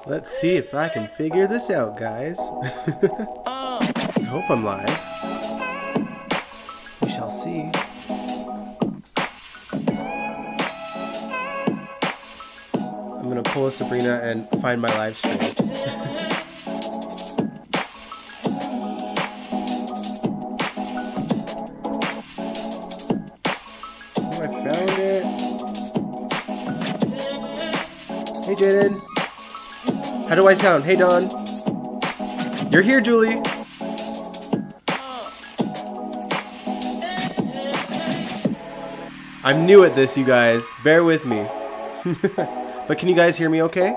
Let's see if I can figure this out, guys. I hope I'm live. We shall see. I'm gonna pull a Sabrina and find my live stream. Oh, I found it. Hey, Jaden. How do I sound? Hey, Don. You're here, Julie. I'm new at this, you guys. Bear with me. But can you guys hear me okay?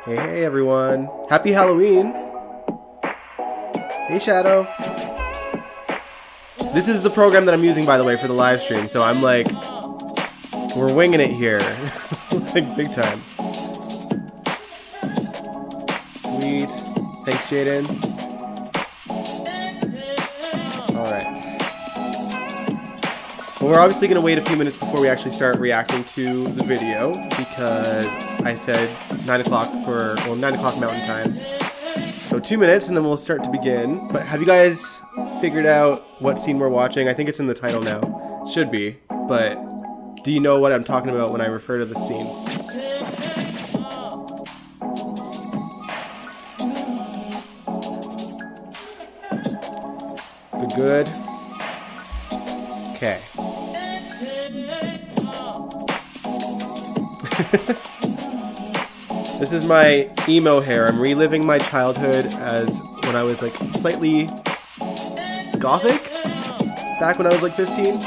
Hey, everyone. Happy Halloween. Hey, Shadow. This is the program that I'm using, by the way, for the live stream. So I'm like, we're winging it here. Like, big time. Sweet. Thanks, Jaden. Alright. Well, we're obviously going to wait a few minutes before we actually start reacting to the video, because I said 9 o'clock for, well, 9 o'clock Mountain Time. So 2 minutes and then we'll start to begin. But have you guys figured out what scene we're watching? I think it's in the title now. Should be. But do you know what I'm talking about when I refer to the scene? Good. Okay. This is my emo hair. I'm reliving my childhood as when I was like slightly gothic. Back when I was like 15.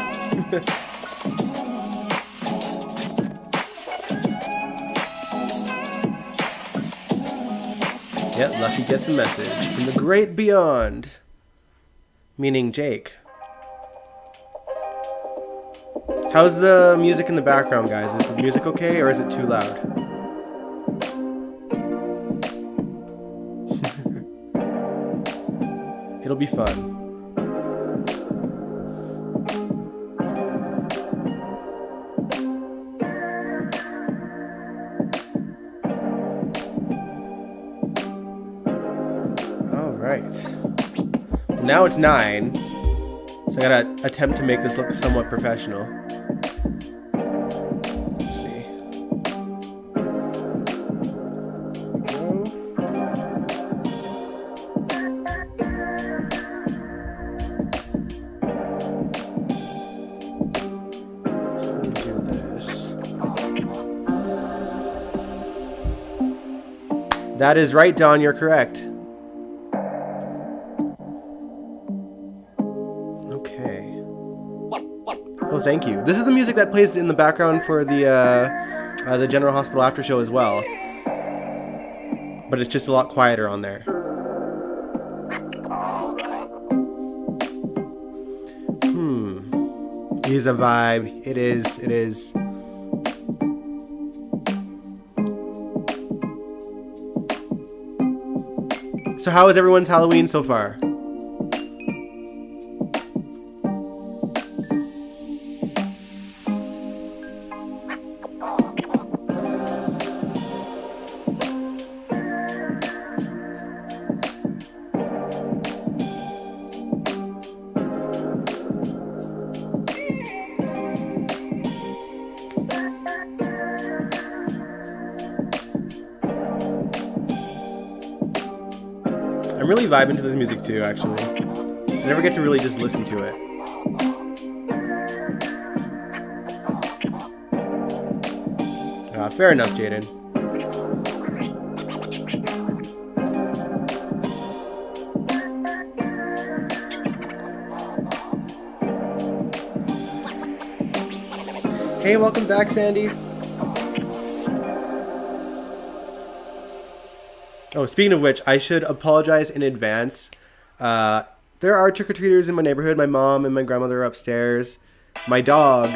Yep, Lucky gets a message from the great beyond. Meaning Jake. How's the music in the background, guys? Is the music okay or is it too loud? It'll be fun. All right. Now it's 9, so I gotta attempt to make this look somewhat professional. Let's see. There we go. Do this. That is right, Don, you're correct. Oh, thank you. This is the music that plays in the background for the General Hospital after show as well. But it's just a lot quieter on there. It is a vibe. It is. It is. So how is everyone's Halloween so far? I'm really vibing to this music too, actually. I never get to really just listen to it. Fair enough, Jaden. Hey, welcome back, Sandy. Oh, speaking of which, I should apologize in advance. There are trick-or-treaters in my neighborhood. My mom and my grandmother are upstairs. My dog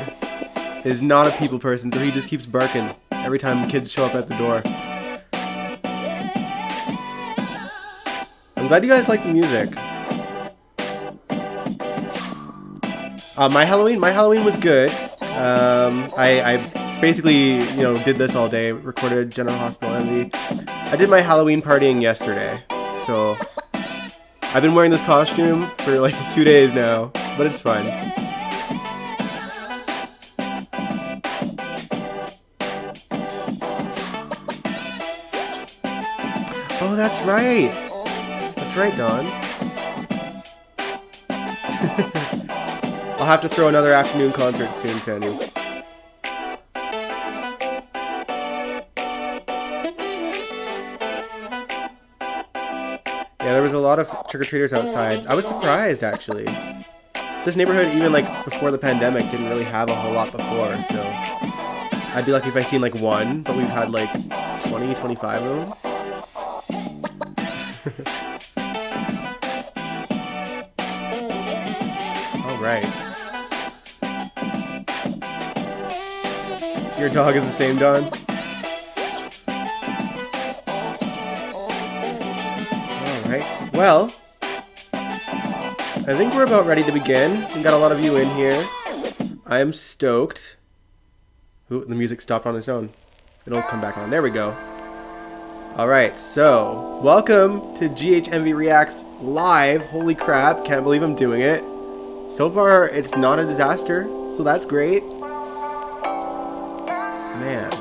is not a people person, so he just keeps barking every time kids show up at the door. I'm glad you guys like the music. My Halloween was good. I basically, did this all day, recorded General Hospital Envy. I did my Halloween partying yesterday, so I've been wearing this costume for like 2 days now, but it's fun. Oh, that's right. That's right, Dawn. I'll have to throw another afternoon concert soon, Sandy. Yeah, there was a lot of trick-or-treaters outside. I was surprised, actually. This neighborhood, even like before the pandemic, didn't really have a whole lot before, so I'd be lucky if I seen like one, but we've had like 20, 25 of them. All right. Your dog is the same, Dawn? Alright, well, I think we're about ready to begin. We got a lot of you in here. I am stoked. Ooh, the music stopped on its own. It'll come back on. There we go. Alright, so, welcome to GHMV Reacts Live. Holy crap, can't believe I'm doing it. So far, it's not a disaster, so that's great. Man.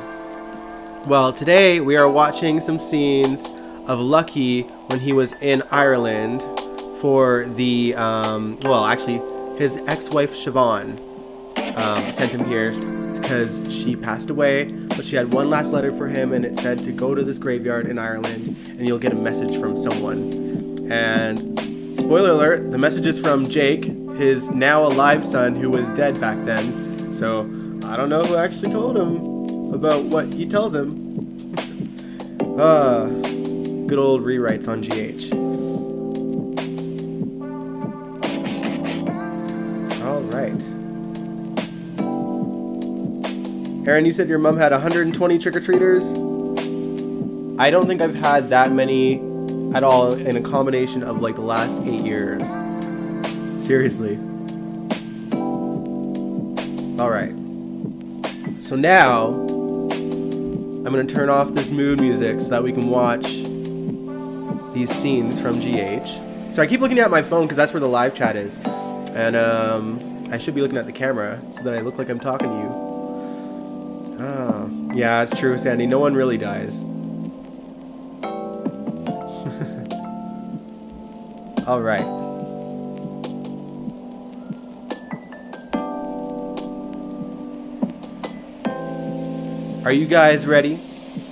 Well, today we are watching some scenes of Lucky when he was in Ireland for the, well, actually, his ex-wife Siobhan sent him here because she passed away, but she had one last letter for him, and it said to go to this graveyard in Ireland and you'll get a message from someone. And spoiler alert, the message is from Jake, his now alive son who was dead back then. So I don't know who actually told him about what he tells him. Good old rewrites on GH. Alright. Aaron, you said your mom had 120 trick-or-treaters? I don't think I've had that many at all in a combination of like the last 8 years. Seriously. Alright. So now, I'm going to turn off this mood music so that we can watch these scenes from GH. So I keep looking at my phone because that's where the live chat is. And I should be looking at the camera so that I look like I'm talking to you. Oh, yeah, it's true, Sandy. No one really dies. All right. Are you guys ready?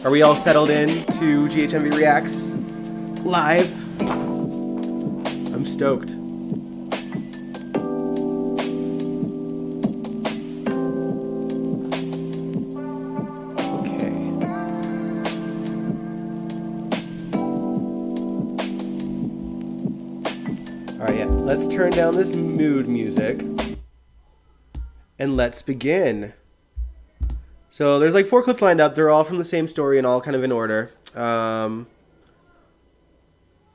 Are we all settled in to GHMV Reacts Live? I'm stoked. Alright, yeah, let's turn down this mood music and let's begin. So there's like 4 clips lined up. They're all from the same story and all kind of in order.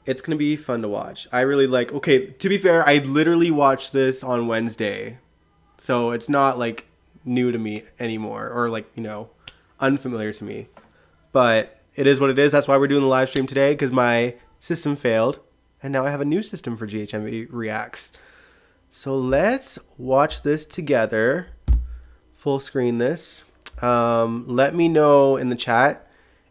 It's going to be fun to watch. I really like... Okay, to be fair, I literally watched this on Wednesday. So it's not like new to me anymore or like, unfamiliar to me. But it is what it is. That's why we're doing the live stream today, because my system failed. And now I have a new system for GHMV Reacts. So let's watch this together. Full screen this. Let me know in the chat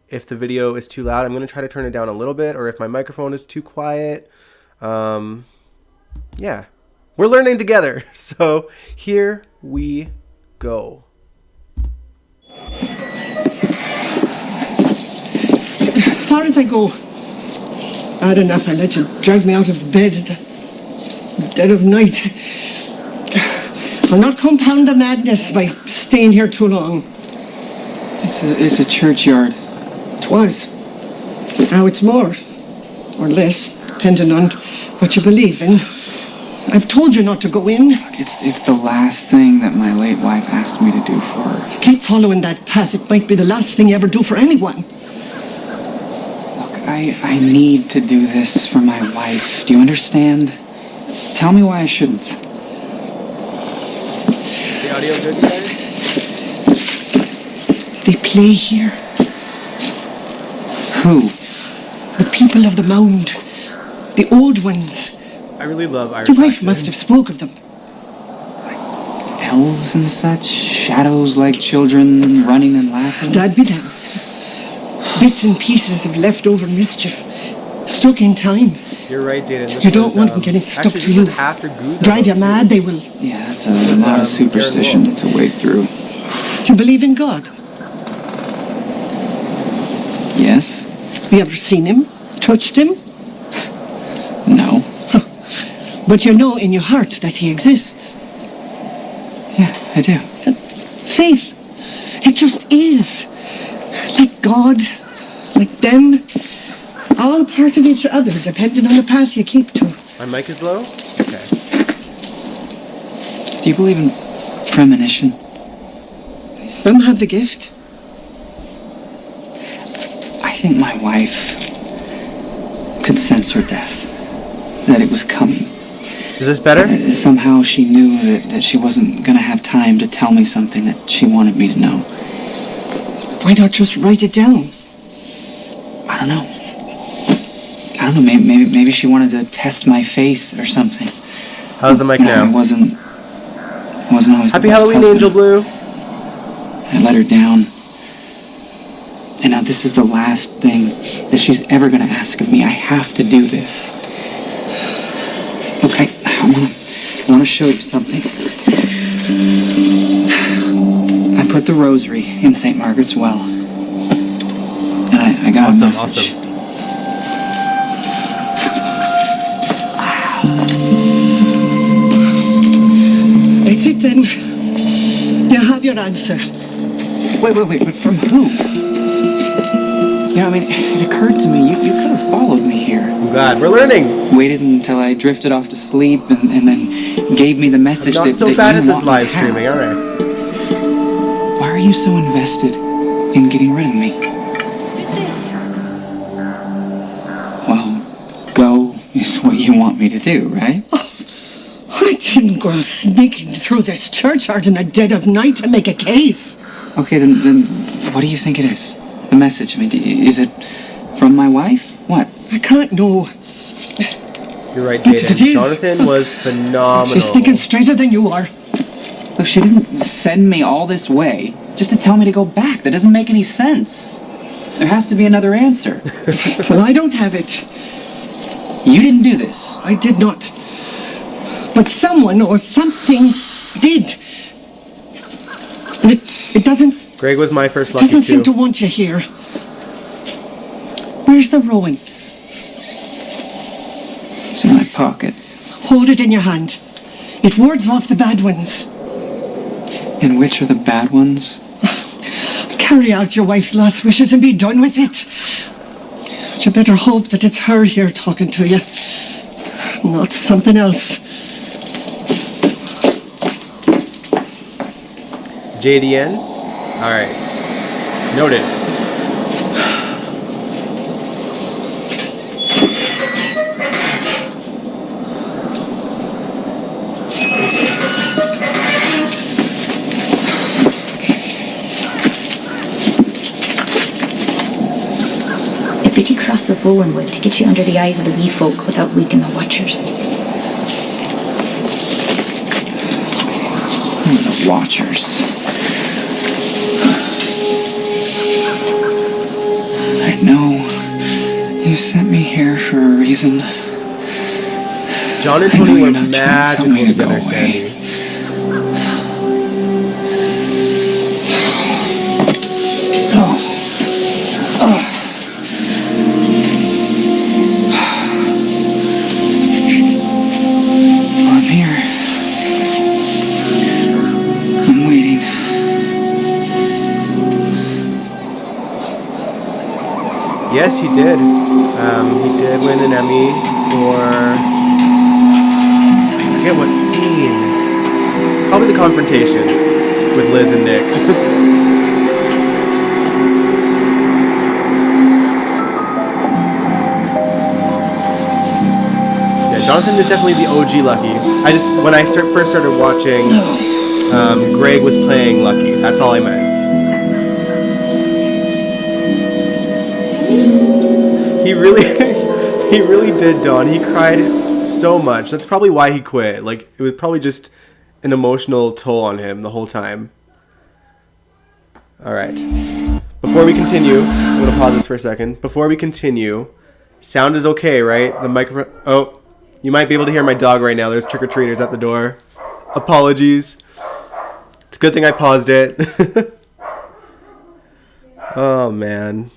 if the video is too loud. I'm going to try to turn it down a little bit, or if my microphone is too quiet. Yeah. We're learning together. So here we go. As far as I go, bad enough I let you drag me out of bed at the dead of night. I'll not compound the madness by staying here too long. It's a churchyard. It was. Now it's more. Or less, depending on what you believe in. I've told you not to go in. It's the last thing that my late wife asked me to do for her. Keep following that path. It might be the last thing you ever do for anyone. I need to do this for my wife. Do you understand? Tell me why I shouldn't. audio good, you guys? They play here. Who? The people of the mound. The old ones. I really love Irish Your wife accent. must have spoke of them. Elves and such? Shadows like children running and laughing? That'd be them. Bits and pieces of leftover mischief. Stuck in time. You're right, Jaden. This You don't was, want them getting stuck actually, to this you. was after Guza, Drive you though, mad, they will. Yeah, that's a lot of superstition Garen to wade through. Do you believe in God? Yes? Have you ever seen him? Touched him? No? But you know in your heart that he exists. Yeah, I do. Faith. It just is. Like God, like them. All part of each other, depending on the path you keep to. My mic is low? Okay. Do you believe in premonition? Some have the gift. I think my wife could sense her death. That it was coming. Is this better? Somehow she knew that she wasn't going to have time to tell me something that she wanted me to know. Why not just write it down? I don't know. Maybe she wanted to test my faith or something. How's the mic I now? wasn't always Happy the best Halloween, husband. Angel Blue. I let her down. And now this is the last thing that she's ever going to ask of me. I have to do this. Look, I want to show you something. I put the rosary in St. Margaret's Well. And I got a message. Awesome. That's it then. You have your answer. Wait, but from who? You know, I mean, it occurred to me, you could have followed me here. I'm glad. We're learning. Waited until I drifted off to sleep and then gave me the message I'm not so that bad you at this want me live to have. streaming, alright. Why are you so invested in getting rid of me? Well, go is what you want me to do, right? I didn't go sneaking through this churchyard in the dead of night to make a case. Okay, then what do you think it is? The message, I mean, is it from my wife? What? I can't know. You're right, But if it Jaden. is- Jonathan was phenomenal. She's thinking straighter than you are. Look, she didn't send me all this way just to tell me to go back. That doesn't make any sense. There has to be another answer. Well, I don't have it. You didn't do this. I did not. But someone or something did. And it doesn't Greg was my first lucky doesn't seem to too. want you here. Where's the Rowan? It's in my pocket. Hold it in your hand. It wards off the bad ones. And which are the bad ones? Carry out your wife's last wishes and be done with it. But you better hope that it's her here talking to you, not something else. JDN? Alright. Noted. A bitty cross of Rowanwood to get you under the eyes of the wee folk without waking the watchers. The Watchers. I know you sent me here for a reason. John and I know Tony were you're not trying to tell magical me to go together, away. Sandy. I'm here. I'm waiting. Yes, he did. He did win an Emmy for... I forget what scene. Probably the confrontation with Liz and Nick. Yeah, Jonathan is definitely the OG Lucky. When I first started watching Greg was playing Lucky. That's all I meant. He really, he really did, Dawn. He cried so much. That's probably why he quit. Like, it was probably just an emotional toll on him the whole time. All right. Before we continue, I'm going to pause this for a second. Before we continue, sound is okay, right? The microphone... Oh, you might be able to hear my dog right now. There's trick-or-treaters at the door. Apologies. It's a good thing I paused it. Oh, man.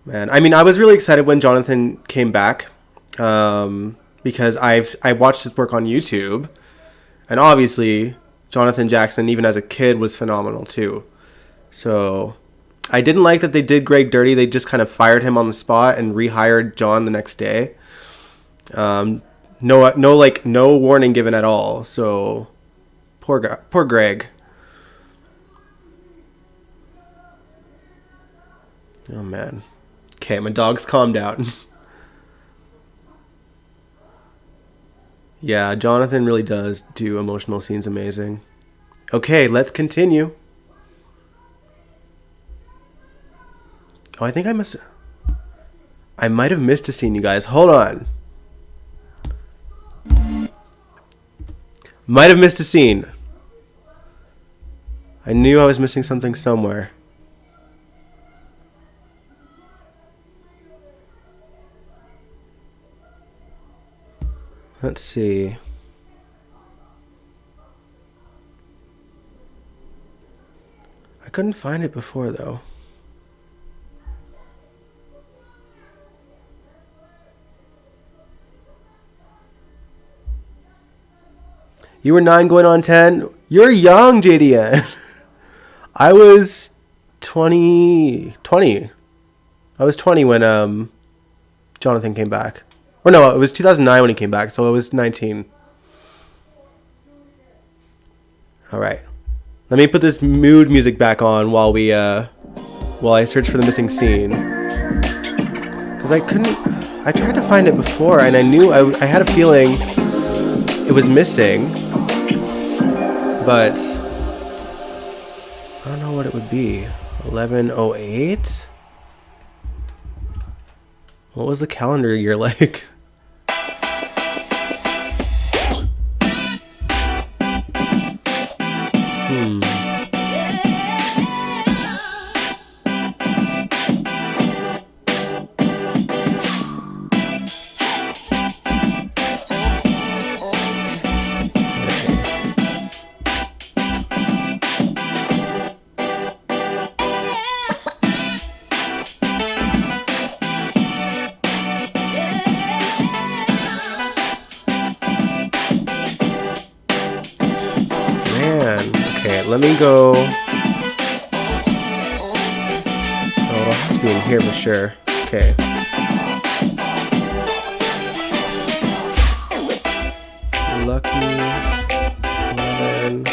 Man, I mean, I was really excited when Jonathan came back because I watched his work on YouTube, and obviously Jonathan Jackson, even as a kid, was phenomenal too. So I didn't like that they did Greg dirty. They just kind of fired him on the spot and rehired John the next day. No warning given at all. So poor Greg. Oh man. Okay, my dog's calmed down. Yeah, Jonathan really does do emotional scenes amazing. Okay, let's continue. Oh, I think I might have missed a scene, you guys. Hold on. Might have missed a scene. I knew I was missing something somewhere. Let's see. I couldn't find it before, though. You were 9 going on 10? You're young, JDN. I was 20. I was 20 when Jonathan came back. Or no, it was 2009 when he came back, so I was 19. All right. Let me put this mood music back on while I search for the missing scene. Because I tried to find it before, and I knew I had a feeling it was missing. But I don't know what it would be. 1108? What was the calendar year like? Let me go. Oh, it'll have to be in here for sure. Okay. Lucky 11.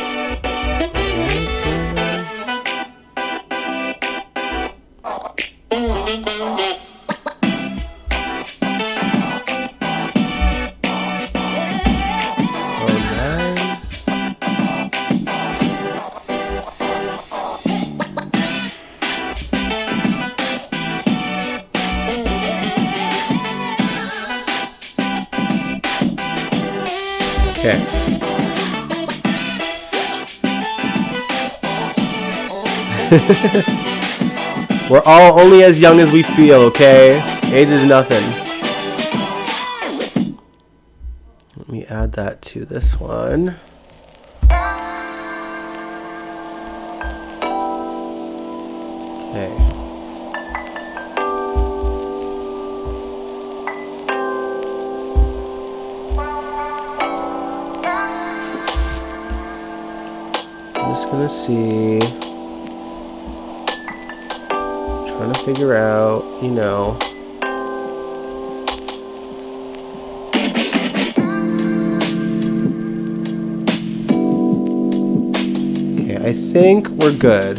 Okay. We're all only as young as we feel, okay? Age is nothing. Let me add that to this one. Okay. Gonna see, trying to figure out, you know. Okay, I think we're good.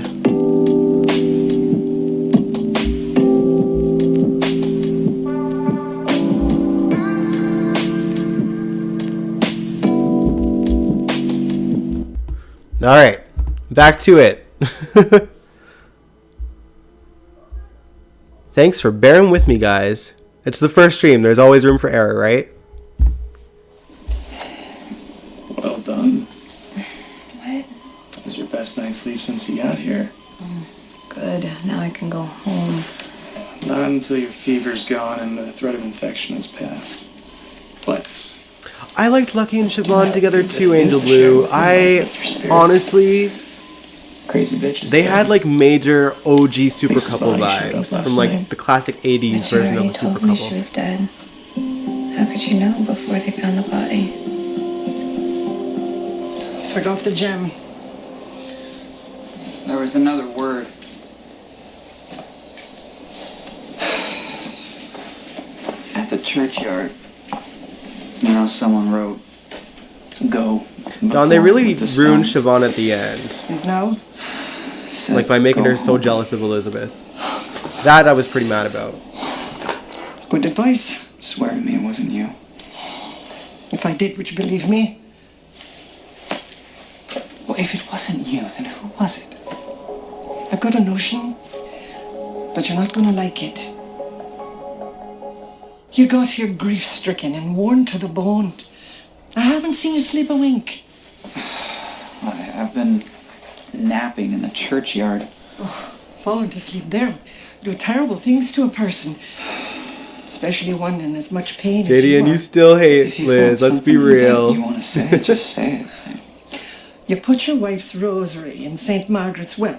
All right, back to it. Thanks for bearing with me, guys. It's the first stream. There's always room for error, right? Well done. What? It was your best night's sleep since you got here. Good. Now I can go home. Not until your fever's gone and the threat of infection has passed. But I liked Lucky and Siobhan together too, Angel Blue. Honestly, crazy bitches. they had like major OG super Lisa's couple body showed up vibes last from like night. the classic 80s But you version of already a super told me she couple. was dead. How could you know before they found the body? Forgot the gem. There was another word. At the churchyard, you know, someone wrote, "Go." Don, they before really with the ruined stones. Siobhan at the end. And now, Said, Like by making "Go her so home." jealous of Elizabeth. That I was pretty mad about. it's good advice. Swear to me it wasn't you. If I did, would you believe me? Well, if it wasn't you, then who was it? I've got a notion, but you're not gonna like it. You got here grief-stricken and worn to the bone. I haven't seen you sleep a wink. I've been napping in the churchyard. Falling to sleep there would do terrible things to a person, especially one in as much pain as JD, you and are. you still hate If you've Liz. got Let's be something real. You want to say it, just say it. You put your wife's rosary in St. Margaret's Well,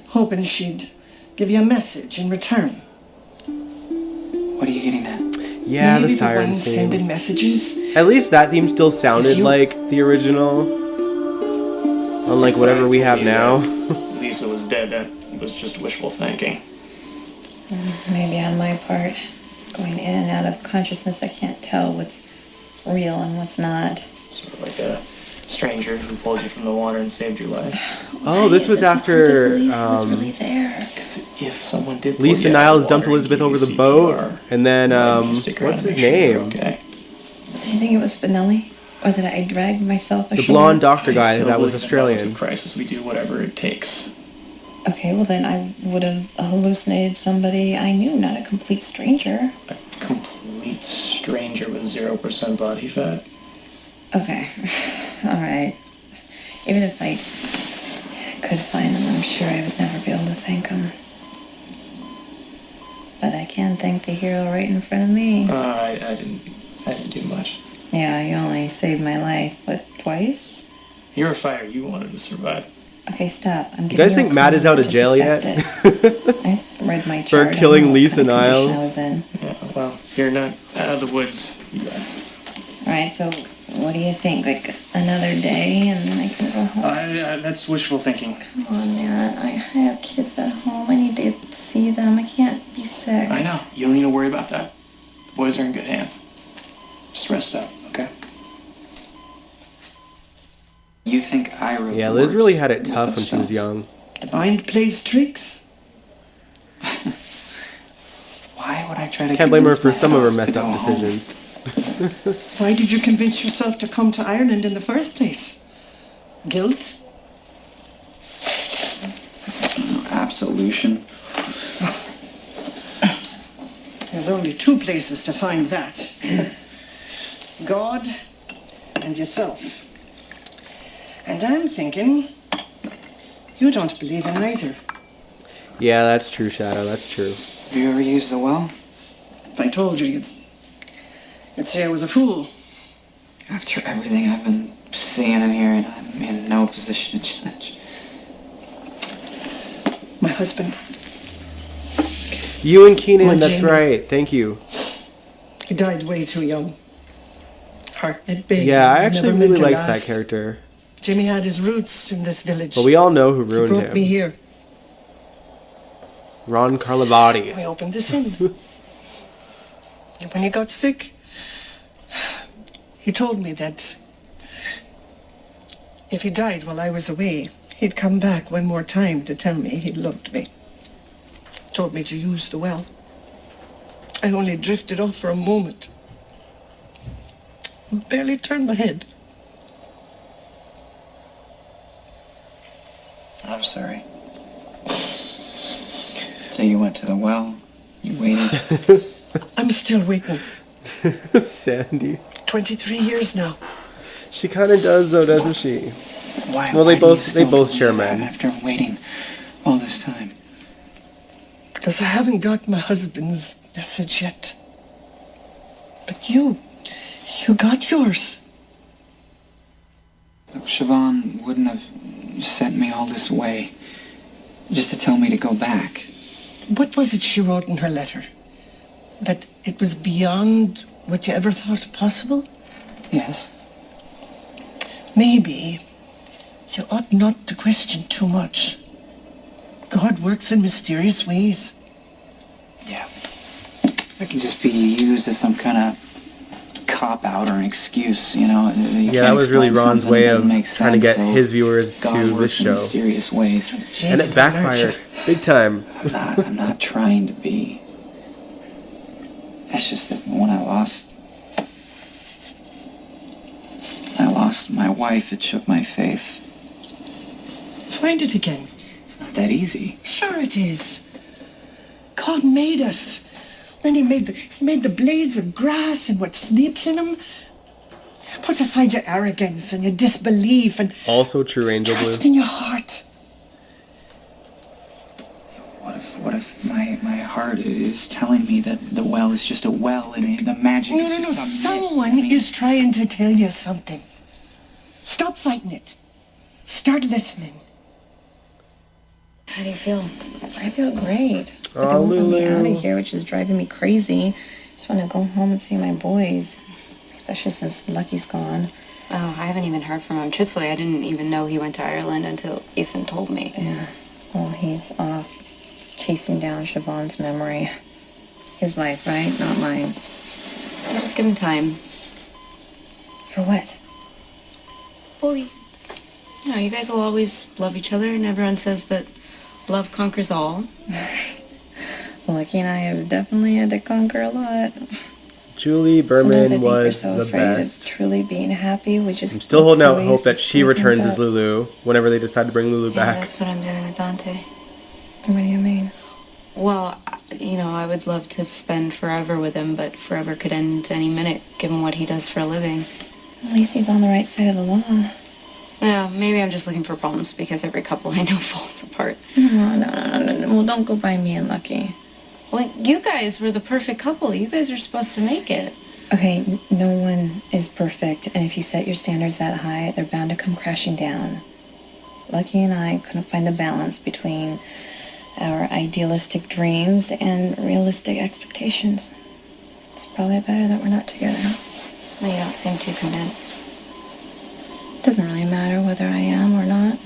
hoping she'd give you a message in return. What are you getting at? Yeah, the Maybe siren one sending theme. messages. At least that theme still sounded you. like the original. Unlike whatever we have now. Lisa was dead. That was just wishful thinking. Maybe on my part. Going in and out of consciousness, I can't tell what's real and what's not. Sort of like a stranger who pulled you from the water and saved your life. Oh, this was after was really there. Because if someone did pull Lisa you out of Niles the dumped water and Elizabeth give over you the boat, CPR, and then you might stick around what's and his make sure you're name? Okay. So you think it was Spinelli? Or that I dragged myself ashore? The blonde doctor I guy still that was believe in moments Australian. of crisis, we do whatever it takes. Okay, well then I would have hallucinated somebody I knew, not a complete stranger. A complete stranger with 0% body fat. Okay, alright. Even if I could find him, I'm sure I would never be able to thank him. But I can thank the hero right in front of me. I didn't do much. Yeah, you only saved my life, what, twice? You're a fighter. You wanted to survive. Okay, stop. I'm You giving guys think a Matt is out of compliment, jail just yet? accept it. I read my chart. I know killing what Lisa kind of condition Niles? I was in. Yeah, well, you're not out of the woods yet. Alright, so what do you think? Like another day and then I can go home? That's wishful thinking. Come on, man. I have kids at home. I need to see them. I can't be sick. I know. You don't need to worry about that. The boys are in good hands. Just rest up, okay? You think I wrote Yeah, the Liz words really had it with tough those when she was stones? young. The mind plays tricks. Why would I try to Can't blame her convince for some of her myself messed to up go home? decisions. Why did you convince yourself to come to Ireland in the first place? Guilt? Absolution. There's only two places to find that. God and yourself. And I'm thinking you don't believe in either. Yeah, that's true, Shadow. That's true. Have you ever used the well? If I told you, you'd say I was a fool. After everything I've been seeing and hearing, I'm in no position to judge. My husband, You and Keenan, My that's Jamie. right. Thank you. he died way too young. Heart that big. Yeah, I was actually never meant really to liked that last. character. Jimmy had his roots in this village. But we all know who He ruined brought me him. here. Ron Carlivati. We opened this inn. And when he got sick, he told me that if he died while I was away, he'd come back one more time to tell me he loved me. Told me to use the well. I only drifted off for a moment. Barely turned my head. I'm sorry. So you went to the well, you waited. I'm still waiting. Sandy. 23 years now. She kind of does, though, doesn't she? Why? Well, why they do you both still share leave men. After waiting all this time. Because I haven't got my husband's message yet. But you got yours. Siobhan wouldn't have sent me all this way just to tell me to go back. What was it she wrote in her letter? That it was beyond what you ever thought possible? Yes. Maybe you ought not to question too much. God works in mysterious ways. Yeah. It can just be used as some kind of cop-out or an excuse, you know. You Yeah, that can't was really explain Ron's something way that doesn't of make trying to sense, get so his viewers God to this works in show. mysterious ways. And it backfired. Big time. I'm not trying to be. It's just that when I lost my wife, it shook my faith. Find it again. It's not that easy. Sure it is. God made us. Then he made the blades of grass and what sleeps in them. Put aside your arrogance and your disbelief and Also true, Angel Blue. trust in your heart. What if my heart is telling me that the well is just a well and the magic No. is just a myth? Someone I mean, is trying to tell you something. Stop fighting it. Start listening. How do you feel? I feel great. But Aw, they won't let me Lulu. out of here, which is driving me crazy. Just want to go home and see my boys, especially since Lucky's gone. Oh, I haven't even heard from him. Truthfully, I didn't even know he went to Ireland until Ethan told me. Yeah. Well, he's off chasing down Siobhan's memory. His life, right? Not mine. I'll just give him time. For what? Well, you know, you guys will always love each other, and everyone says that love conquers all. Lucky and I have definitely had to conquer a lot. Julie Sometimes I Berman think was we're so the afraid best. of truly being happy. We just I'm still holding out ways hope to that she screw things returns as up. Lulu whenever they decide to bring Lulu Yeah, back. that's what I'm doing with Dante. What do you mean? Well, you know, I would love to spend forever with him, but forever could end any minute, given what he does for a living. At least he's on the right side of the law. Yeah, maybe I'm just looking for problems because every couple I know falls apart. No. Well, don't go by me and Lucky. Well, you guys were the perfect couple. You guys are supposed to make it. Okay, no one is perfect, and if you set your standards that high, they're bound to come crashing down. Lucky and I couldn't find the balance between our idealistic dreams and realistic expectations. It's probably better that we're not together. Well, you don't seem too convinced. It doesn't really matter whether I am or not.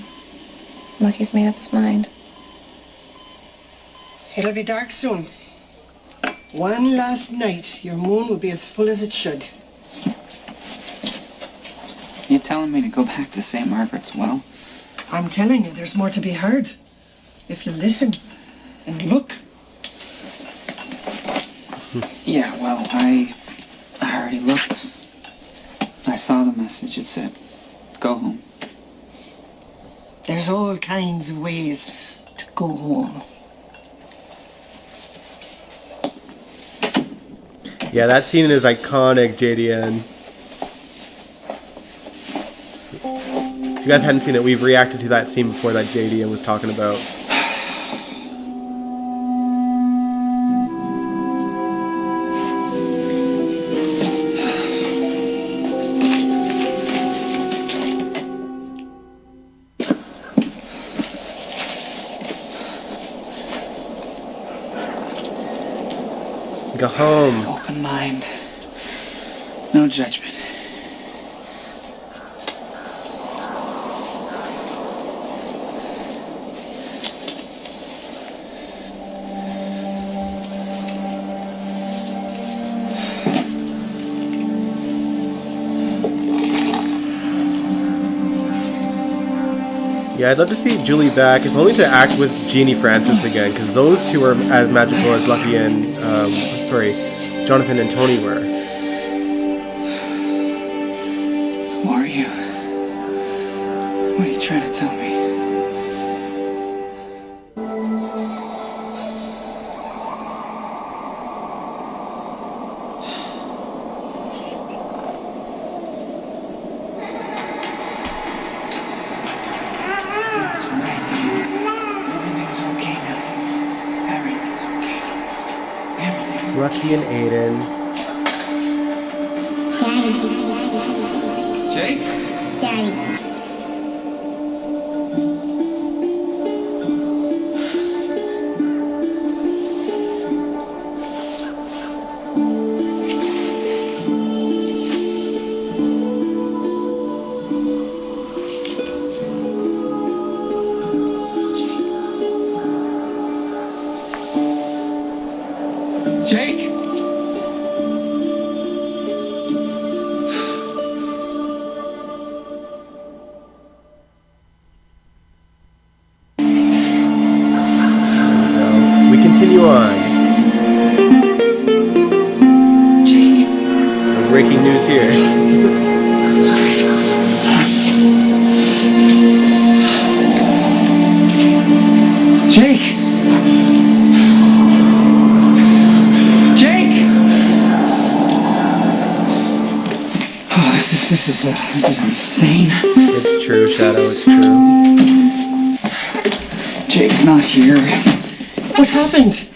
Lucky's made up his mind. It'll be dark soon. One last night, your moon will be as full as it should. You're telling me to go back to St. Margaret's Well? I'm telling you, there's more to be heard. If you listen and look. Yeah, well, I already looked. I saw the message. It said, go home. There's all kinds of ways to go home. Yeah, that scene is iconic, JDN. If you guys hadn't seen it, we've reacted to that scene before that JDN was talking about. Go home. Open mind. No judgment. Yeah, I'd love to see Julie back, if only to act with Jeannie Francis again, because those two are as magical as Lucky and, Jonathan and Tony were. Who are you? What are you trying to tell me? Lucky and Aiden. Jake? Jake? We continue on. Jake. Breaking news here. Jake? Jake? Oh, this is insane. It's true, Shadow. It's true. Jake's not here. What happened?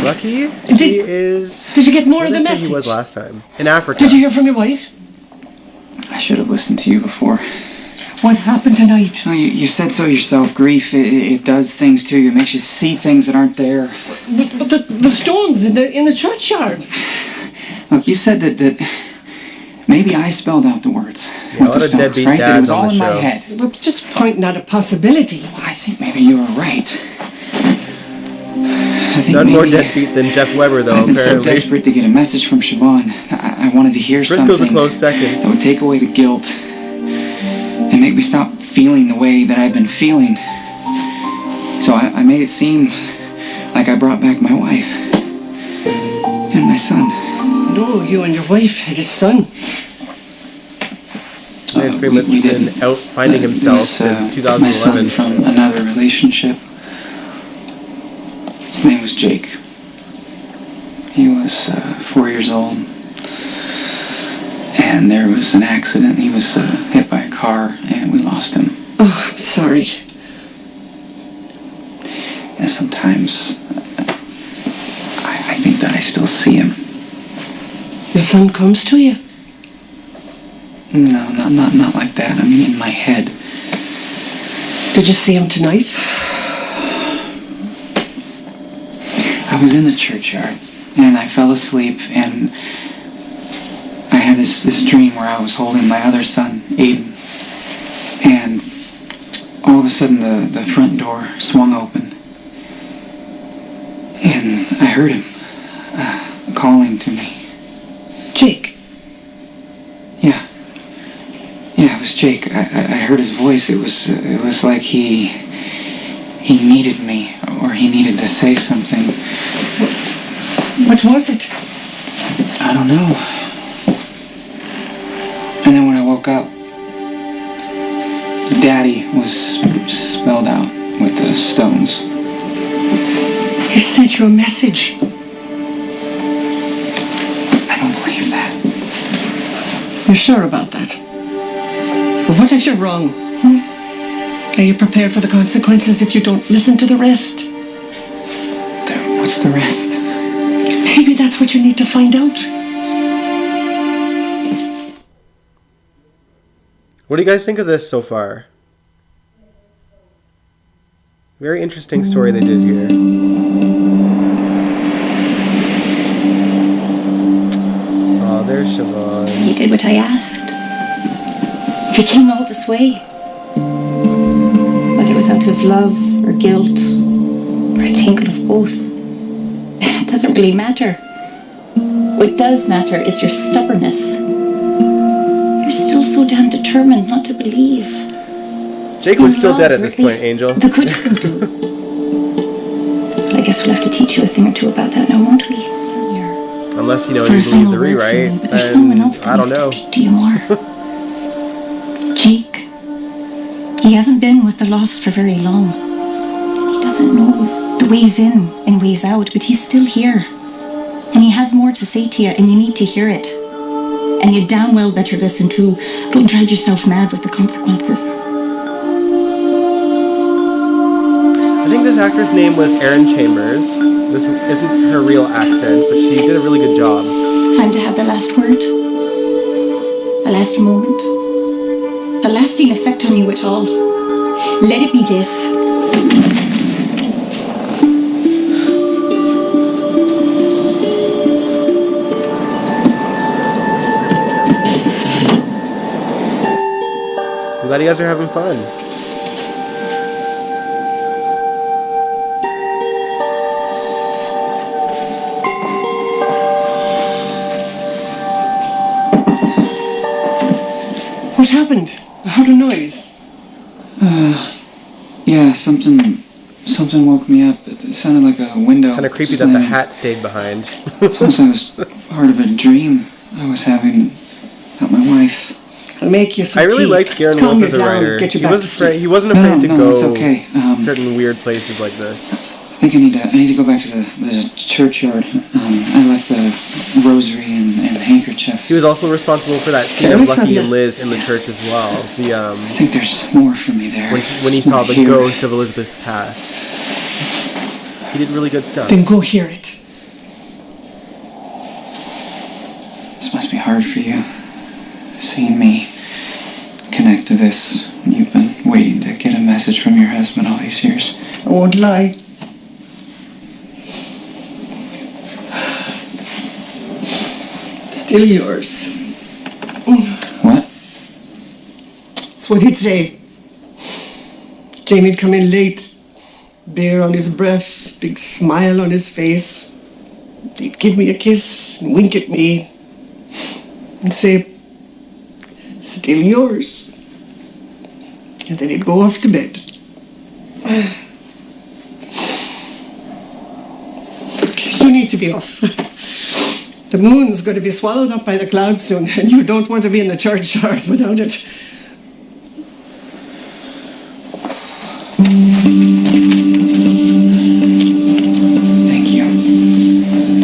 Lucky, Did- he is. Did you get more where of the did they say message? He was last time in Africa. Did you hear from your wife? I should have listened to you before. What happened tonight? Oh, you said so yourself. Grief, it does things to you. It makes you see things that aren't there. But the stones in the churchyard. Look, you said that maybe I spelled out the words Yeah, a with lot the of stones, deadbeat right? That it was dads on all the in my show. head. We're just pointing out a possibility. Well, I think maybe you were right. I think None more maybe deadbeat than Jeff Weber, though. I've been so Apparently, desperate to get a message from Siobhan. I wanted to hear Briscoe's a something close second. that would take away the guilt and make me stop feeling the way that I've been feeling. So I made it seem like I brought back my wife and my son. No, you and your wife had a son. He's pretty much we been didn't. out finding It himself was, since my son 2011. from another relationship. His name was Jake. He was 4 years old. And there was an accident. He was hit by a car and we lost him. Oh, I'm sorry. And sometimes I think that I still see him. Your son comes to you. No, not like that. I mean, in my head. Did you see him tonight? I was in the churchyard and I fell asleep and I had this dream where I was holding my other son, Aiden, and all of a sudden the front door swung open and I heard him calling to me. Jake. Yeah, it was Jake. I heard his voice. It was like he needed me, or he needed to say something. What was it? I don't know. And then when I woke up, Daddy was spelled out with the stones. He sent you a message. I don't believe that. You're sure about that? But what if you're wrong? Are you prepared for the consequences if you don't listen to the rest? What's the rest? Maybe that's what you need to find out. What do you guys think of this so far? Very interesting story they did here. Oh, there's Siobhan. He did what I asked. He came all this way. Whether it was out of love or guilt or a tinkle of both, it doesn't really matter. What does matter is your stubbornness. You're still so damn determined not to believe. Jake was In still dead love, at or this at point, least Angel. The good you can do. But I guess we'll have to teach you a thing or two about that now, won't we? Here. Unless, you For a believe final the word from rewrite. me, but there's someone else I that don't needs know. to speak to you more. Jake. He hasn't been with the lost for very long. He doesn't know the ways in and ways out, but he's still here. And he has more to say to you, and you need to hear it. And you damn well better listen too. Don't drive yourself mad with the consequences. I think this actor's name was Erin Chambers. This isn't her real accent, but she did a really good job. Time to have the last word. The last moment. The lasting effect on you at all. Let it be this. I'm glad you guys are having fun. What happened? I heard a noise. Yeah, something woke me up. It sounded like a window. Kind of creepy that the hat stayed behind. It's almost like it was part of a dream I was having about my wife. I'll make you some I really tea. liked Garen Calm Wolf you as a down, writer. get you He back to wasn't afraid. sleep. He wasn't afraid to No, go it's okay. certain weird places like this. I think I need to go back to the churchyard. I left the rosary and handkerchief. He was also responsible for that scene There of was Lucky something- and Liz in the church as well. I think there's more for me there. When he saw the Here. ghost of Elizabeth's past. He did really good stuff. Then go hear it. This must be hard for you, seeing me connect to this. You've been waiting to get a message from your husband all these years. I won't lie. Still yours. What? That's what he'd say. Jamie'd come in late, beer on his breath, big smile on his face. He'd give me a kiss and wink at me and say, still yours. And then he'd go off to bed. You need to be off. The moon's going to be swallowed up by the clouds soon, and you don't want to be in the churchyard without it. Thank you.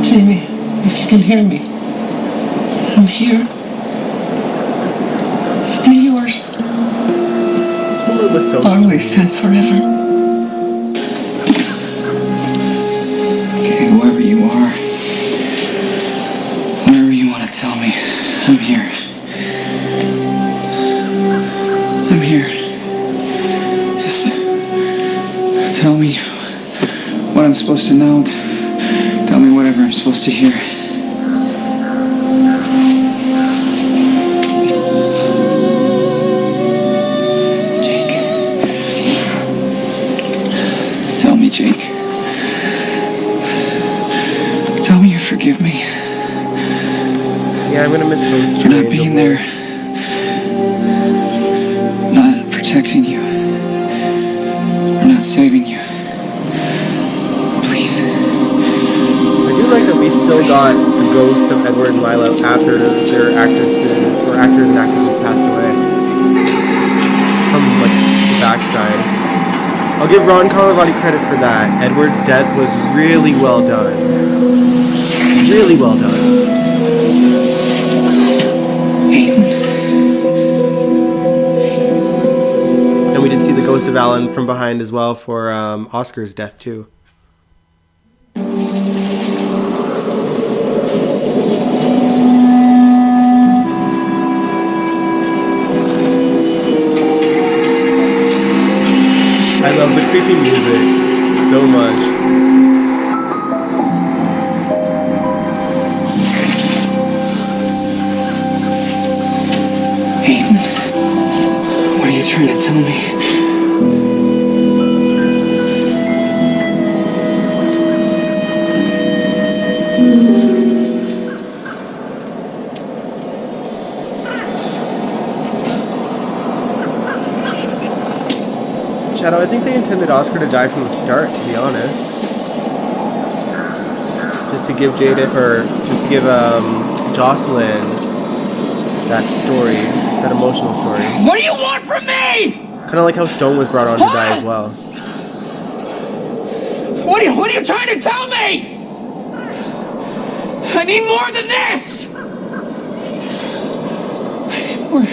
Jamie, if you can hear me, I'm here. Still yours, This woman was so always sweet. and forever. Okay, whoever you are, whatever you want to tell me, I'm here. I'm here. Just tell me what I'm supposed to know. Tell me whatever I'm supposed to hear. Jake. Tell me, Jake. Tell me you forgive me Yeah, I'm gonna miss those for two. not being there. Not protecting you. For not saving you. Please. I do like that we still got the ghosts of Edward and Lila after their actresses or actors and actresses passed away from like the backside. I'll give Ron Carlivati credit for that. Edward's death was really well done. Really well done. Aiden. And we did see the ghost of Alan from behind as well for Oscar's death too. I love the creepy music so much. Aiden. What are you trying to tell me? Shadow, I think they intended Oscar to die from the start, to be honest. Just to give Jocelyn that story, that emotional story. What do you want from me? Kind of like how Stone was brought on to die as well. What are you trying to tell me? I need more than this! I need more.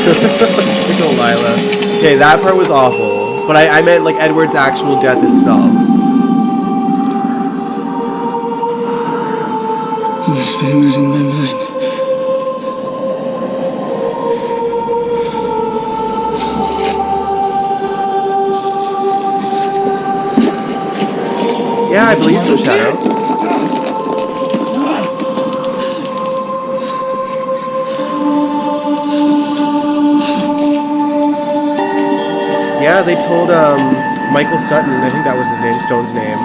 Typical Lila. Okay, that part was awful. But I meant like Edward's actual death itself. This been losing my mind. Yeah, I believe so, Shadow. Yeah, they told Michael Sutton, I think that was his name, Stone's name,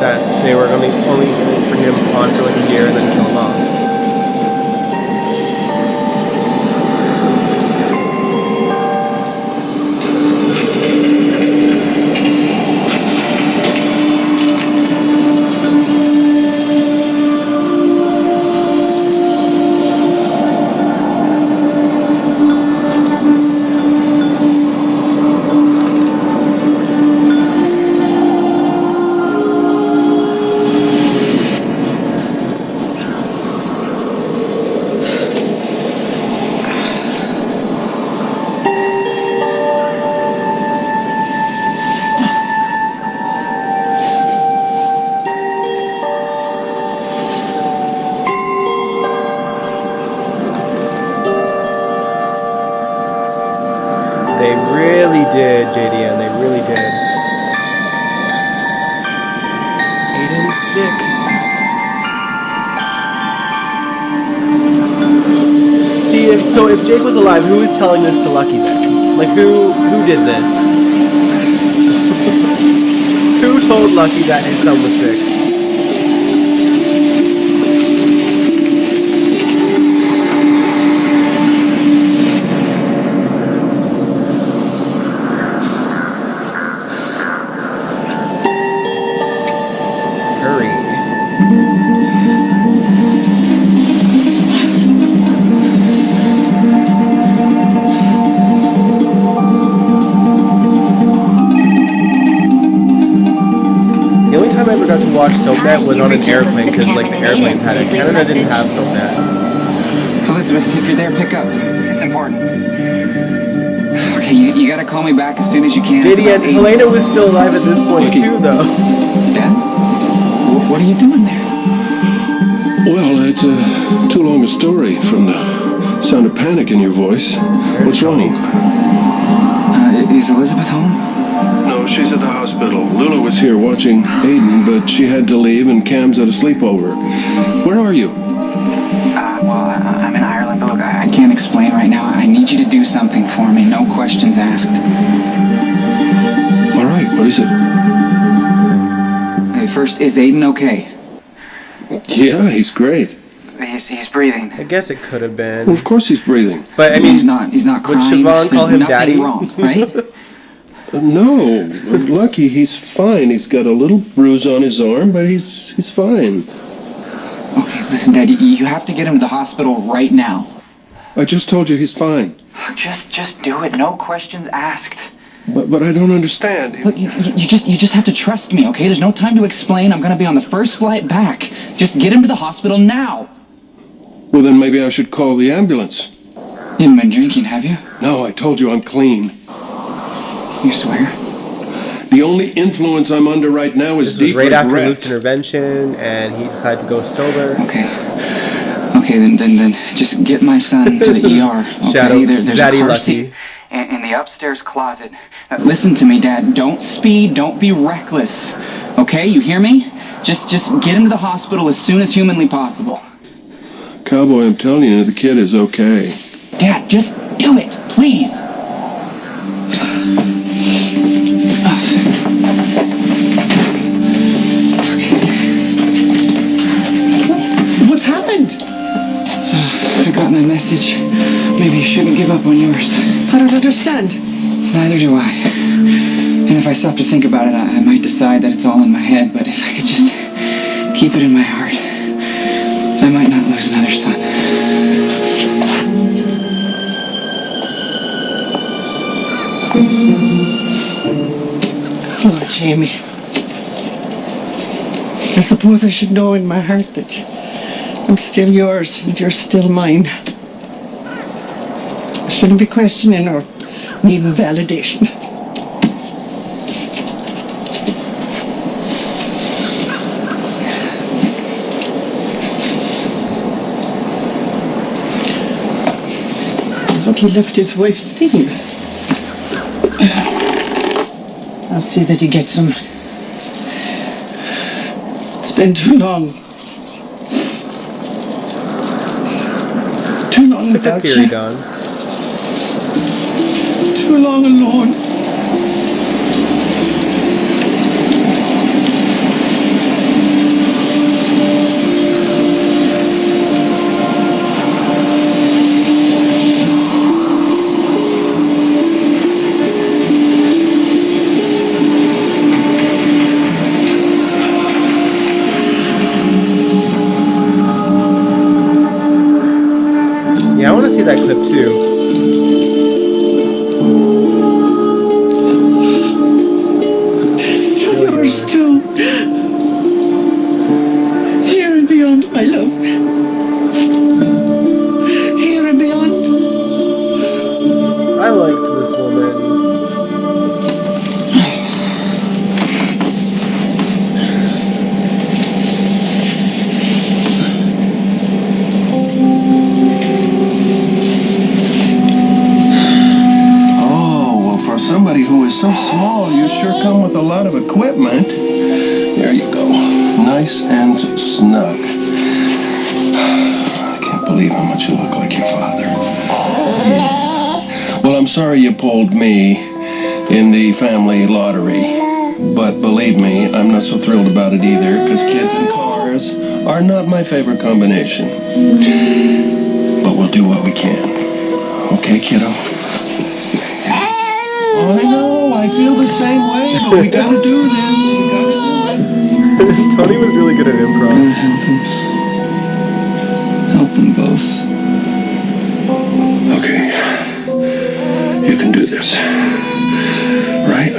that they were only bring him on for like a year and then kill him off. They really did, JDN. They really did. Aiden's sick. See, if Jake was alive, who was telling this to Lucky then? Like, who did this? Who told Lucky that his son was sick? I ever got to watch SoapNet was on an airplane because like the airplanes had it. Canada didn't have SoapNet. Elizabeth, if you're there, pick up. It's important. Okay, you gotta call me back as soon as you can. JD, and Helena was still alive at this point too, though. Dad? What are you doing there? Well, it's too long a story from the sound of panic in your voice. What's wrong? Is Elizabeth home? No, she's at the hospital. Lula was here watching Aiden, but she had to leave and Cam's at a sleepover. Where are you? I'm in Ireland, but look, I can't explain right now. I need you to do something for me. No questions asked. All right, what is it? Hey, first, is Aiden okay? Yeah, he's great. He's breathing. I guess it could have been. Well, of course he's breathing. But I mean, he's not would crying. Siobhan call him Nothing daddy? wrong, right? No, Lucky, he's fine. He's got a little bruise on his arm, but he's fine. Okay, listen, Dad, you have to get him to the hospital right now. I just told you he's fine. Just do it. No questions asked. But I don't understand. Look, you just have to trust me, okay? There's no time to explain. I'm gonna be on the first flight back. Just get him to the hospital now. Well, then maybe I should call the ambulance. You haven't been drinking, have you? No, I told you I'm clean. You swear? The only influence I'm under right now is This was deep right after regret. Luke's intervention, and he decided to go sober. Okay, then just get my son to the ER. Okay, Shadow, there's Zaddy a car Lucky. seat in the upstairs closet. Listen to me, Dad. Don't speed. Don't be reckless. Okay, you hear me? Just get him to the hospital as soon as humanly possible. Cowboy, I'm telling you, the kid is okay. Dad, just do it, please. What's happened? I got my message. Maybe you shouldn't give up on yours. I don't understand. Neither do I. And if I stop to think about it, I might decide that it's all in my head, but if I could just keep it in my heart, I might not lose another son. Oh, Jamie. I suppose I should know in my heart that I'm still yours and you're still mine. I shouldn't be questioning or needing validation. Look, he left his wife's things. I'll see that he gets them. It's been too long. Too long What's that without theory, you. Don? Too long alone. Yeah, I want to see that clip too. Still yours too. Here and beyond, my love. Here and beyond. I liked this woman. For somebody who is so small, you sure come with a lot of equipment. There you go. Nice and snug. I can't believe how much you look like your father. Well, I'm sorry you pulled me in the family lottery. But believe me, I'm not so thrilled about it either, because kids and cars are not my favorite combination. But we'll do what we can. Okay, kiddo? I know, I feel the same way, but we gotta do this. We gotta do it. Tony was really good at improv. Help them both. Okay. You can do this. Right?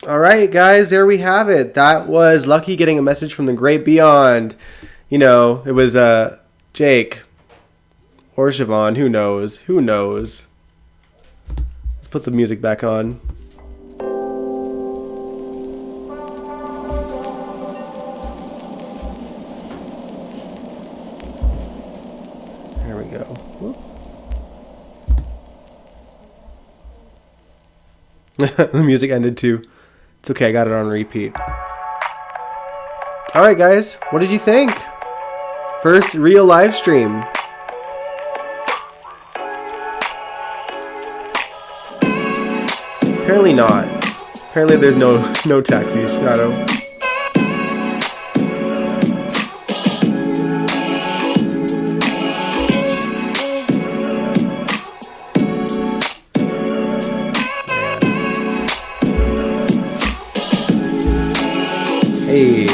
All right, guys, there we have it. That was Lucky getting a message from the great beyond. You know, it was Jake or Siobhan. Who knows? Who knows? Let's put the music back on. There we go. Whoop. The music ended too. It's okay, I got it on repeat. Alright guys, what did you think? First real live stream. Apparently not. Apparently there's no taxis, Shadow. Hey.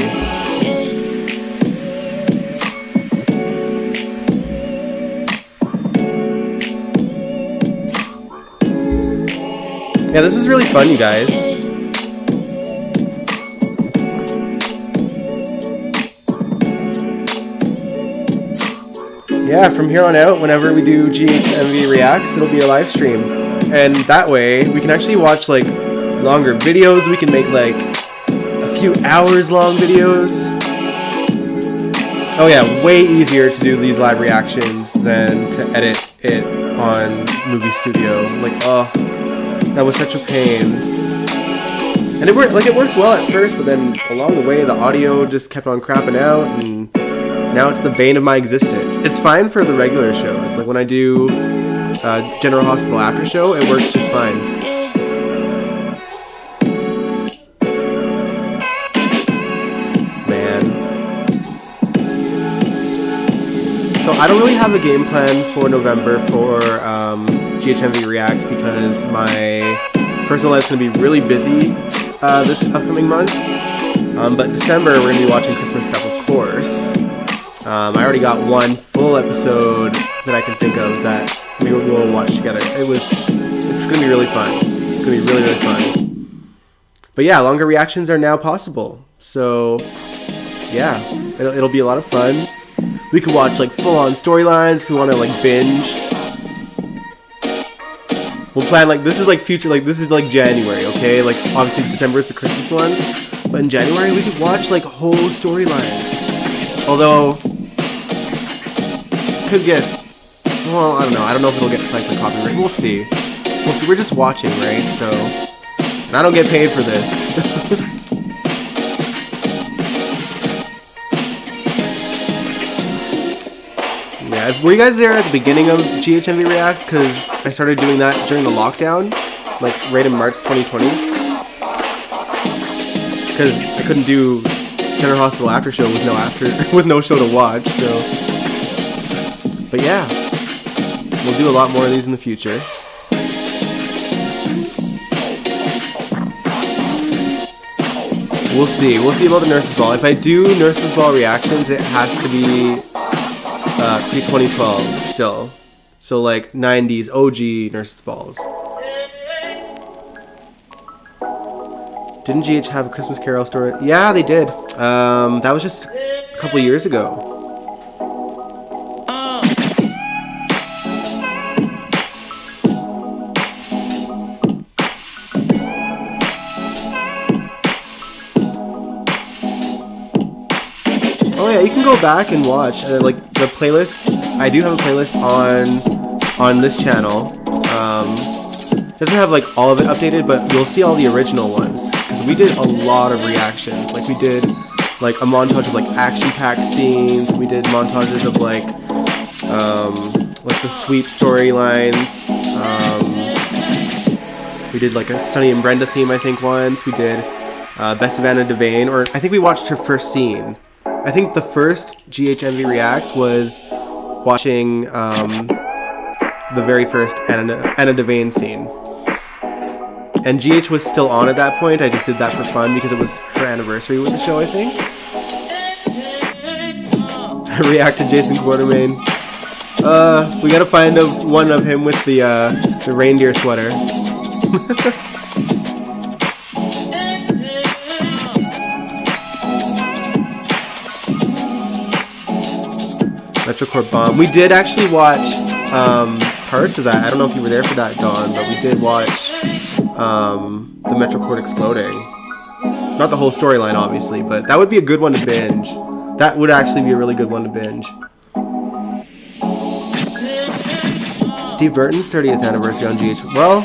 Yeah, this is really fun, you guys. Yeah, from here on out, whenever we do GHMV Reacts, it'll be a live stream. And that way, we can actually watch, like, longer videos. We can make, like, few hours long videos. Oh yeah, way easier to do these live reactions than to edit it on Movie Studio. Like, oh, that was such a pain. And it worked well at first, but then along the way the audio just kept on crapping out, and now it's the bane of my existence. It's fine for the regular shows. Like when I do General Hospital After Show, it works just fine. So I don't really have a game plan for November for GHMV Reacts because my personal life's going to be really busy this upcoming month. But December, we're going to be watching Christmas stuff, of course. I already got one full episode that I can think of that we will watch together. It's gonna be really fun. It's gonna be really, really fun. But yeah, longer reactions are now possible. So yeah, it'll be a lot of fun. We could watch like full-on storylines if we want to like binge. We'll plan like this is like future, like this is like January, okay? Like obviously December is the Christmas one, but in January we could watch like whole storylines. Although could get, well, I don't know if it'll get flagged for copyright. We'll see. We're just watching, right? So, and I don't get paid for this. Yeah, were you guys there at the beginning of GHMV React? Because I started doing that during the lockdown, like right in March 2020. Because I couldn't do General Hospital after show with no show to watch. So, but yeah, we'll do a lot more of these in the future. We'll see. We'll see about the Nurses Ball. If I do Nurses Ball reactions, it has to be pre-2012 still. So like 90s OG Nurses Balls. Didn't GH have a Christmas Carol story? Yeah, they did. That was just a couple years ago. Oh yeah, you can go back and watch like the playlist. I do have a playlist on this channel. Doesn't have like all of it updated, but you'll see all the original ones because we did a lot of reactions. Like we did like a montage of like action-packed scenes. We did montages of like the sweep storylines. We did like a Sunny and Brenda theme, I think, once. We did Best of Anna Devane, or I think we watched her first scene. I think the first GHMV Reacts was watching the very first Anna Devane scene. And GH was still on at that point. I just did that for fun because it was her anniversary with the show, I think. I reacted Jason Quartermain. We gotta find one of him with the reindeer sweater. Metrocorp Bomb. We did actually watch parts of that. I don't know if you were there for that, Dawn, but we did watch the Metrocorp exploding. Not the whole storyline, obviously, but that would be a good one to binge. That would actually be a really good one to binge. Steve Burton's 30th anniversary on GH. Well,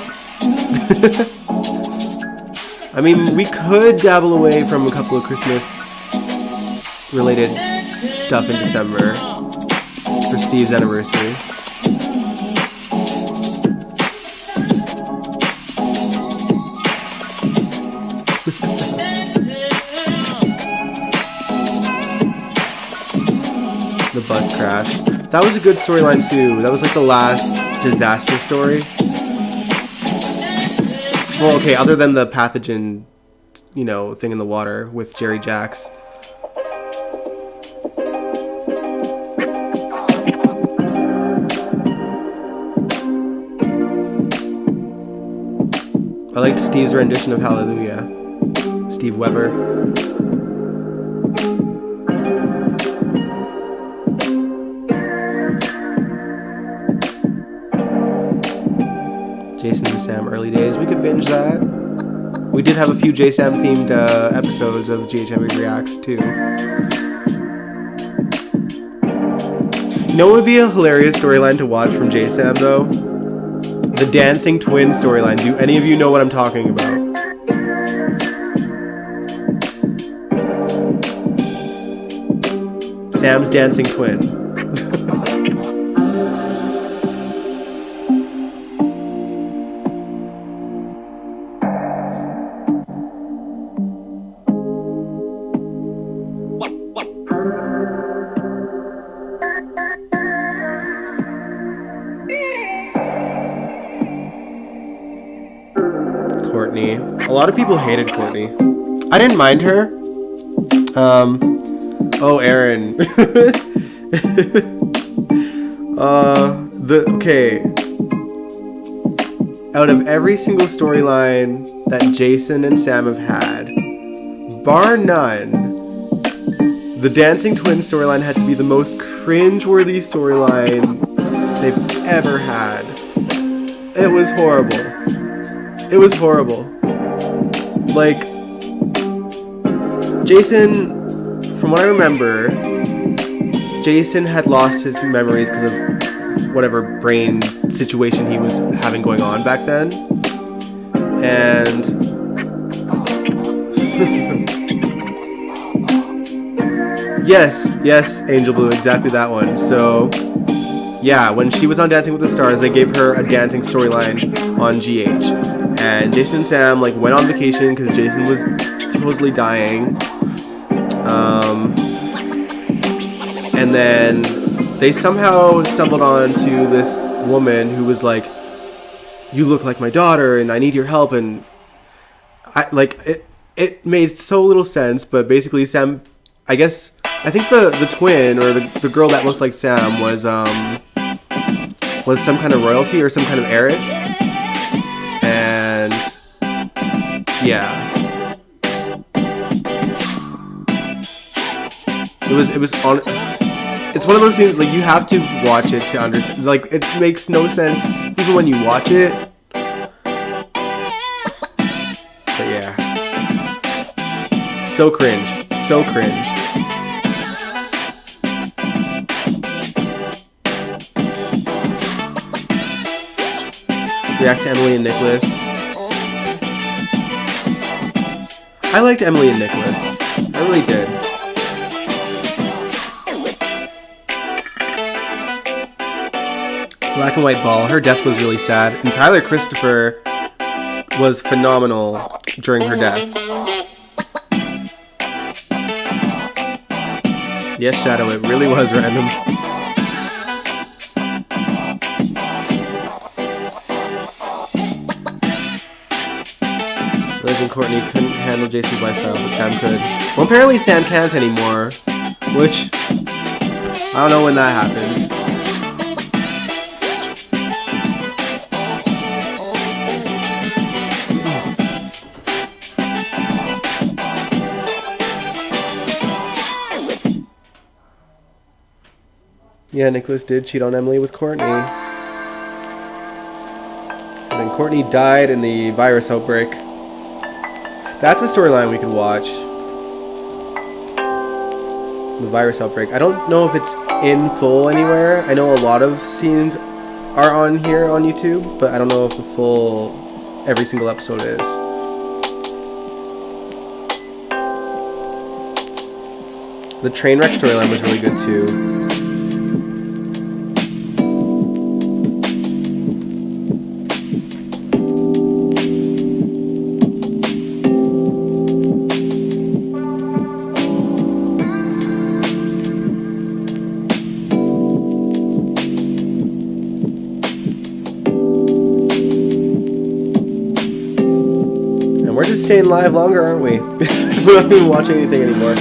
I mean, we could dabble away from a couple of Christmas-related stuff in December for Steve's anniversary. The bus crash. That was a good storyline too. That was like the last disaster story. Well, okay, other than the pathogen, thing in the water with Jerry Jacks. I liked Steve's rendition of Hallelujah. Steve Weber. Jason and Sam early days. We could binge that. We did have a few J-Sam themed episodes of GHMV Reacts too. You know what would be a hilarious storyline to watch from J-Sam though? The dancing twin storyline. Do any of you know what I'm talking about? Sam's dancing twin. Courtney. A lot of people hated Courtney. I didn't mind her. Oh, Aaron. Okay. Out of every single storyline that Jason and Sam have had, bar none, the Dancing Twins storyline had to be the most cringe-worthy storyline they've ever had. It was horrible. It was horrible. Like, Jason, from what I remember, Jason had lost his memories because of whatever brain situation he was having going on back then. And yes, Angel Blue, exactly that one. So yeah, when she was on Dancing with the Stars, they gave her a dancing storyline on GH. And Jason and Sam like went on vacation because Jason was supposedly dying. And then they somehow stumbled onto this woman who was like, "You look like my daughter, and I need your help." And it made so little sense. But basically, Sam, I think the twin or the girl that looked like Sam was some kind of royalty or some kind of heiress. And yeah, it was on. It's one of those things, like, you have to watch it to understand. Like, it makes no sense even when you watch it. But yeah. So cringe. So cringe. React to Emily and Nicholas. I liked Emily and Nicholas. I really did. Black and White Ball, her death was really sad. And Tyler Christopher was phenomenal during her death. Yes, Shadow, it really was random. Liz and Courtney couldn't handle Jason's lifestyle, but Sam could. Well, apparently Sam can't anymore, which I don't know when that happened. Yeah, Nicholas did cheat on Emily with Courtney. And then Courtney died in the virus outbreak. That's a storyline we could watch. The virus outbreak. I don't know if it's in full anywhere. I know a lot of scenes are on here on YouTube, but I don't know if the full, every single episode is. The train wreck storyline was really good too. We're just staying live longer, aren't we? We're not even watching anything anymore.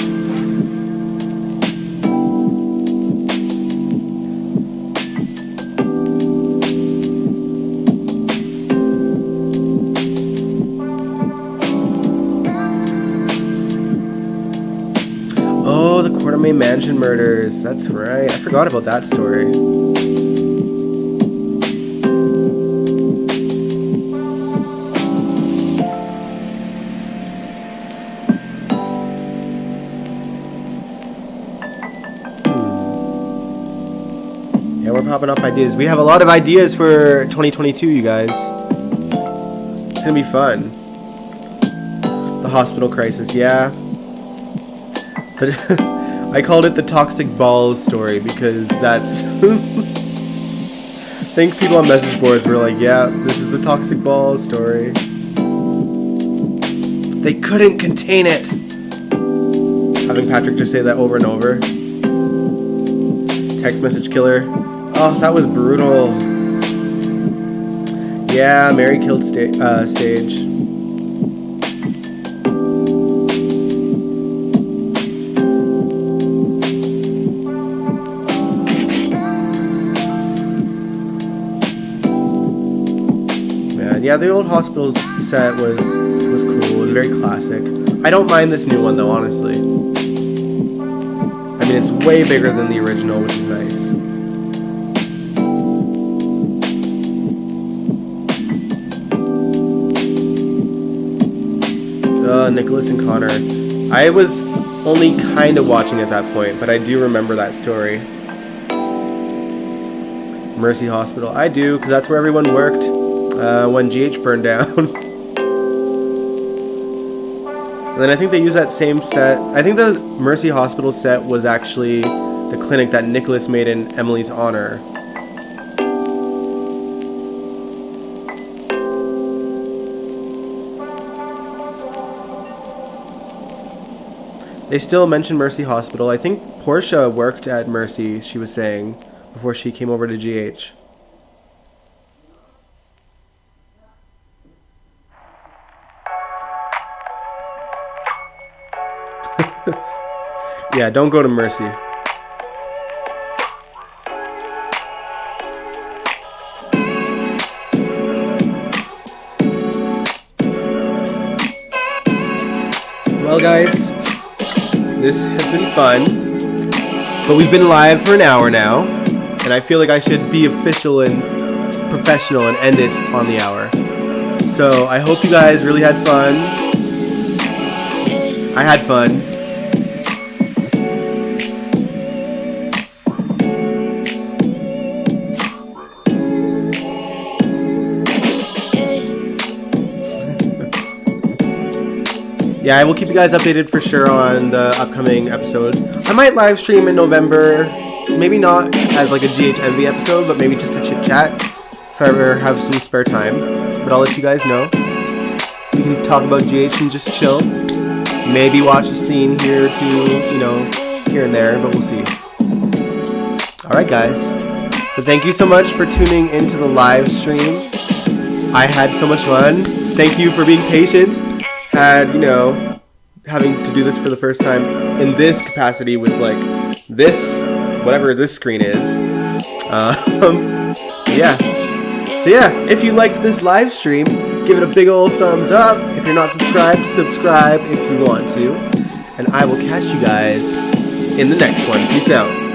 Oh, the Quartermaine Mansion murders. That's right. I forgot about that story. Popping up ideas. We have a lot of ideas for 2022, you guys. It's gonna be fun. The hospital crisis, yeah. I called it the toxic balls story because that's I think people on message boards were like, yeah, this is the toxic balls story. They couldn't contain it. Having Patrick just say that over and over. Text message killer. Oh, that was brutal. Yeah, Mary killed Stage. And yeah, the old hospital set was cool. It was very classic. I don't mind this new one though, honestly. I mean, it's way bigger than the original, which is nice. Nicholas and Connor. I was only kind of watching at that point, but I do remember that story. Mercy Hospital. I do, because that's where everyone worked when GH burned down. And then I think they used that same set. I think the Mercy Hospital set was actually the clinic that Nicholas made in Emily's honor. They still mention Mercy Hospital. I think Portia worked at Mercy, she was saying, before she came over to GH. Yeah, don't go to Mercy. Well, guys, this has been fun, but we've been live for an hour now, and I feel like I should be official and professional and end it on the hour. So I hope you guys really had fun. I had fun. Yeah, I will keep you guys updated for sure on the upcoming episodes. I might live stream in November, maybe not as like a GH Envy episode, but maybe just a chit chat if I ever have some spare time. But I'll let you guys know. We can talk about GH and just chill. Maybe watch a scene here or two, you know, here and there, but we'll see. Alright guys, but thank you so much for tuning into the live stream. I had so much fun. Thank you for being patient. Had, you know, having to do this for the first time in this capacity with like this, whatever this screen is. Yeah. So yeah, if you liked this live stream, give it a big old thumbs up. If you're not subscribed, subscribe if you want to. And I will catch you guys in the next one. Peace out.